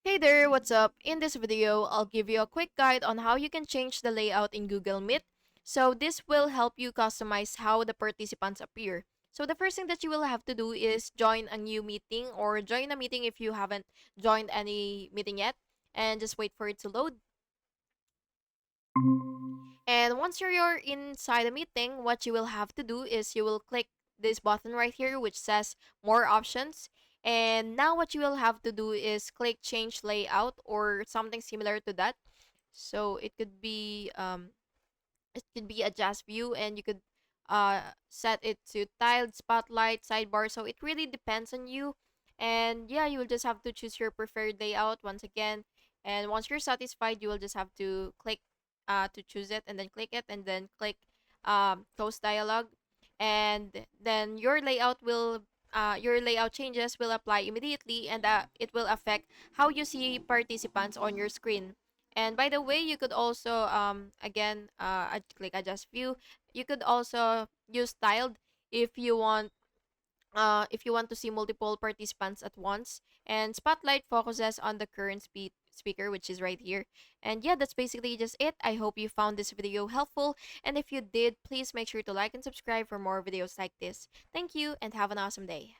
Hey there, what's up? In this video, I'll give you a quick guide on how you can change the layout in Google Meet. So this will help you customize how the participants appear. So the first thing that you will have to do is join a new meeting or join a meeting if you haven't joined any meeting yet, and just wait for it to load. And once you're inside a meeting, what you will have to do is you will click this button right here which says more options. And now what you will have to do is click change layout or something similar to that. So it could be adjust view, and you could set it to tiled, spotlight, sidebar. So it really depends on you. And yeah, you will just have to choose your preferred layout once again. And once you're satisfied, you will just have to click to choose it, and then click it, and then click close dialog. And then your layout changes will apply immediately, and it will affect how you see participants on your screen. And by the way, you could also again click adjust view. You could also use tiled if you want to see multiple participants at once. And spotlight focuses on the current speaker, which is right here. And yeah, that's basically just it. I hope you found this video helpful, and if you did, please make sure to like and subscribe for more videos like this. Thank you and have an awesome day.